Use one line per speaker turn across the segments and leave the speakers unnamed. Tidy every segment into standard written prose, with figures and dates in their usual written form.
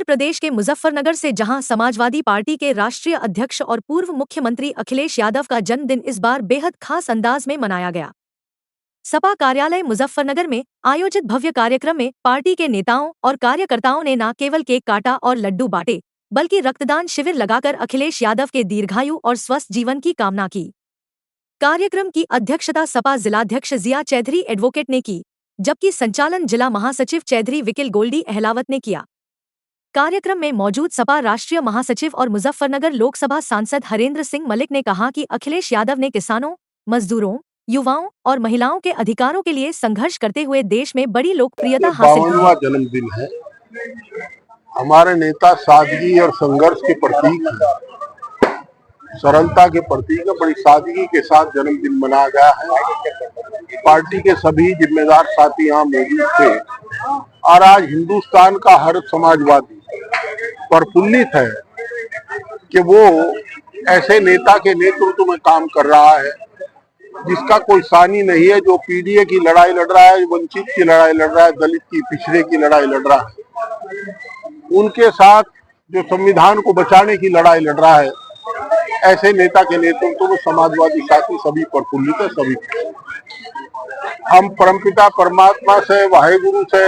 प्रदेश के मुजफ्फरनगर से, जहां समाजवादी पार्टी के राष्ट्रीय अध्यक्ष और पूर्व मुख्यमंत्री अखिलेश यादव का जन्मदिन इस बार बेहद खास अंदाज में मनाया गया। सपा कार्यालय मुजफ्फरनगर में आयोजित भव्य कार्यक्रम में पार्टी के नेताओं और कार्यकर्ताओं ने न केवल केक काटा और लड्डू बांटे, बल्कि रक्तदान शिविर लगाकर अखिलेश यादव के दीर्घायु और स्वस्थ जीवन की कामना की। कार्यक्रम की अध्यक्षता सपा जिलाध्यक्ष जिया चौधरी एडवोकेट ने की, जबकि संचालन जिला महासचिव चौधरी विकिल गोल्डी अहलावत ने किया। कार्यक्रम में मौजूद सपा राष्ट्रीय महासचिव और मुजफ्फरनगर लोकसभा सांसद हरेंद्र सिंह मलिक ने कहा कि अखिलेश यादव ने किसानों, मजदूरों, युवाओं और महिलाओं के अधिकारों के लिए संघर्ष करते हुए देश में बड़ी लोकप्रियता हासिल की।
52वां जन्मदिन है। हमारे नेता सादगी और संघर्ष के प्रतीक है, सरलता के प्रतीक है। बड़ी सादगी के साथ जन्मदिन मनाया गया है। पार्टी के सभी जिम्मेदार साथी यहाँ मौजूद थे और आज हिंदुस्तान का हर समाजवादी प्रफुल्लित है कि वो ऐसे नेता के नेतृत्व में काम कर रहा है जिसका कोई सानी नहीं है, जो पीडीए की लड़ाई लड़ रहा है, वंचित की लड़ाई लड़ रहा है, दलित की, पिछड़े की लड़ाई लड़ रहा है, उनके साथ जो संविधान को बचाने की लड़ाई लड़ रहा है, ऐसे नेता के नेतृत्व में समाजवादी साथी सभी प्रफुल्लित है। सभी हम परमपिता परमात्मा से, वाहेगुरु से,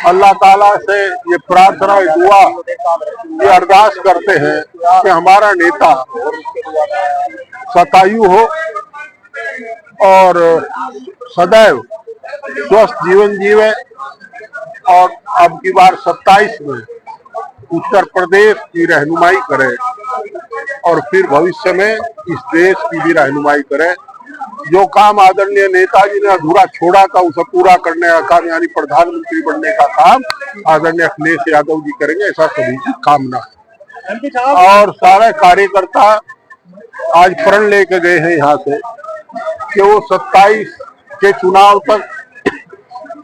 अल्लाह ताला से ये प्रार्थना, दुआ, ये अरदास करते हैं कि हमारा नेता शतायु हो और सदैव स्वस्थ जीवन जीवे और अब की बार 27 में उत्तर प्रदेश की रहनुमाई करे और फिर भविष्य में इस देश की भी रहनुमाई करे। जो काम आदरणीय नेताजी ने अधूरा छोड़ा था उसे पूरा करने का काम, यानी प्रधानमंत्री बनने का काम आदरणीय अखिलेश यादव जी करेंगे, ऐसा सभी की कामना है। और सारे कार्यकर्ता आज प्रण लेके गए हैं यहाँ से कि वो 27 के चुनाव तक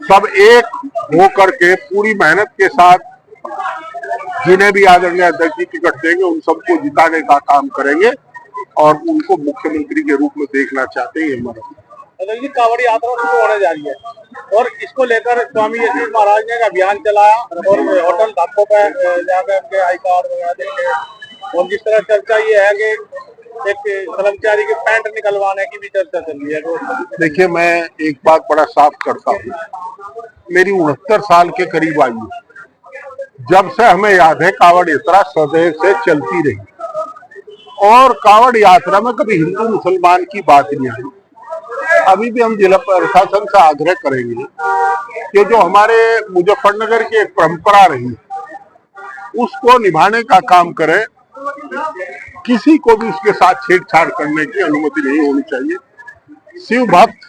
सब एक होकर के पूरी मेहनत के साथ जिन्हें भी आदरणीय अध्यक्ष जी टिकट देंगे उन सबको जिताने का काम करेंगे और उनको मुख्यमंत्री के रूप में देखना चाहते हैं। हमारा
कांवड़ यात्रा शुरू होने जा रही है और इसको लेकर स्वामी यतीश महाराज ने एक अभियान चलाया और होटल धापों पर जाकर उनके आई कार्ड वगैरह देखे, और जिस तरह चर्चा ये है कि एक कर्मचारी के पैंट निकलवाने की भी चर्चा चल रही है।
देखिए, मैं एक बात बड़ा साफ करता हूँ, मेरी 69 साल के करीब आयु, जब से हमें याद है कांवड़ यात्रा सदैव से चलती रही और कांवड़ यात्रा में कभी हिंदू मुसलमान की बात नहीं आई। अभी भी हम जिला प्रशासन से आग्रह करेंगे कि जो हमारे मुजफ्फरनगर की एक परंपरा रही उसको निभाने का काम करें। किसी को भी उसके साथ छेड़छाड़ करने की अनुमति नहीं होनी चाहिए। शिव भक्त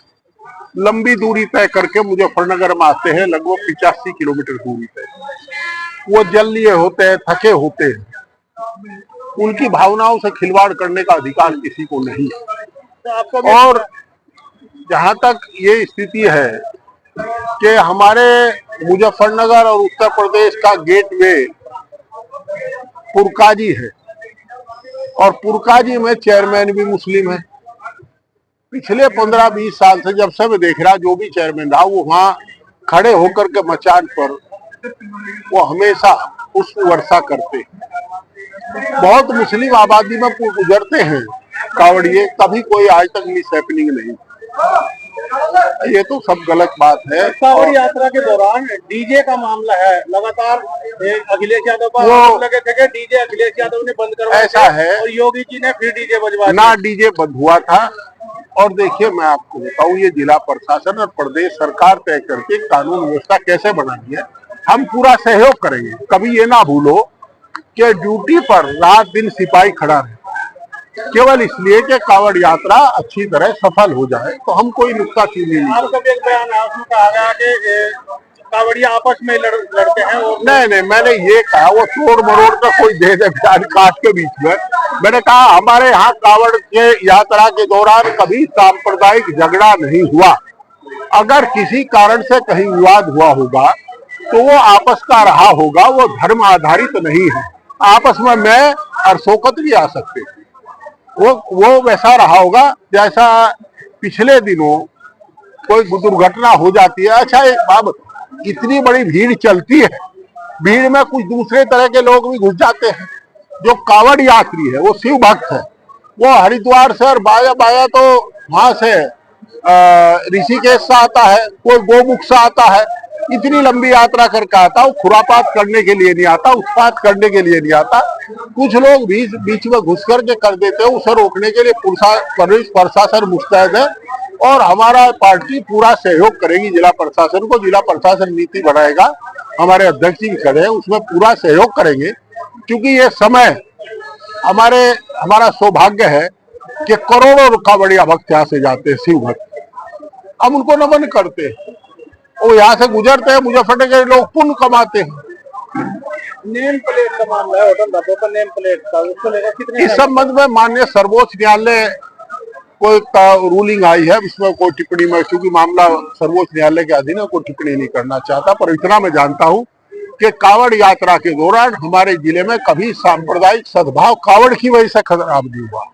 लंबी दूरी तय करके मुजफ्फरनगर में आते हैं, लगभग 85 किलोमीटर दूरी तय, वो जल लिए होते हैं, थके होते हैं, उनकी भावनाओं से खिलवाड़ करने का अधिकार किसी को नहीं है। और जहां तक ये स्थिति है कि हमारे मुजफ्फरनगर और उत्तर प्रदेश का गेटवे पुरकाजी है और पुरकाजी में चेयरमैन भी मुस्लिम है। पिछले 15-20 साल से जब से मैं देख रहा, जो भी चेयरमैन रहा वो वहां खड़े होकर के मचान पर वो हमेशा पुष्प वर्षा करते। बहुत मुस्लिम आबादी में गुजरते हैं कांवड़िए, कभी कोई आज तक मिस हैपनिंग नहीं। ये तो सब गलत बात है।
कांवड़ यात्रा के दौरान डीजे का मामला है, लगातार अखिलेश यादव पर लगे थे कि डीजे अखिलेश यादव ने बंद करवाया,
ऐसा है
और योगी जी ने फिर डीजे बजवाया
ना, डीजे बंद हुआ था। और देखिए, मैं आपको बताऊं, ये जिला प्रशासन और प्रदेश सरकार तय करके कानून व्यवस्था कैसे बनानी है, हम पूरा सहयोग करेंगे। कभी ये ना भूलो कि ड्यूटी पर रात दिन सिपाही खड़ा रहे केवल इसलिए कि कांवड़ यात्रा अच्छी तरह सफल हो जाए, तो हम कोई नुक्ताचीनी नहीं।
आपका भी एक बयान है, उसमें कहा गया कि कांवड़िया आपस में लड़ते हैं।
नहीं, मैंने ये कहा वो तोड़ मरोड़ का कोई दे दे काट के बीच में। मैंने कहा हमारे यहाँ कांवड़ के यात्रा के दौरान कभी सांप्रदायिक झगड़ा नहीं हुआ। अगर किसी कारण से कहीं विवाद हुआ होगा तो वो आपस का रहा होगा, वो धर्म आधारित नहीं है। आपस में मैं और शौकत भी आ सकते, वो वैसा रहा होगा जैसा पिछले दिनों कोई दुर्घटना हो जाती है। अच्छा, एक बात, इतनी बड़ी भीड़ चलती है भीड़ में कुछ दूसरे तरह के लोग भी घुस जाते हैं। जो कावड़ यात्री है वो शिव भक्त है, वो हरिद्वार से और बाया बाया तो वहां से ऋषिकेश से आता है, कोई गोमुख से आता है, इतनी लंबी यात्रा करके आता। वो खुरापात करने के लिए नहीं आता, उत्पात करने के लिए नहीं आता। कुछ लोग बीच में घुस करके कर देते हैं। उसे रोकने के लिए पुलिस प्रशासन मुस्तैद है और हमारा पार्टी पूरा सहयोग करेगी जिला प्रशासन को। जिला प्रशासन नीति बनाएगा, हमारे अध्यक्ष जी खड़े हैं, उसमें पूरा सहयोग करेंगे, क्योंकि ये समय हमारा सौभाग्य है कि करोड़ों कावड़िया भक्त यहाँ से जाते हैं, शिव भक्त, हम उनको नमन करते हैं। वो यहाँ से गुजरते हैं, मुजफ्फरनगर के लोग पुण्य कमाते हैं।
नेम प्लेट का मामला है, होटल ढाबों पर नेम प्लेट का, उसको लेकर कितने
इस संबंध में माननीय सर्वोच्च न्यायालय कोई रूलिंग आई है, इसमें कोई टिप्पणी में, क्योंकि मामला सर्वोच्च न्यायालय के अधीन है, कोई टिप्पणी नहीं करना चाहता। पर इतना मैं जानता हूं कि कावड़ यात्रा के दौरान हमारे जिले में कभी सांप्रदायिक सद्भाव कावड़ की वजह से खराब नहीं हुआ।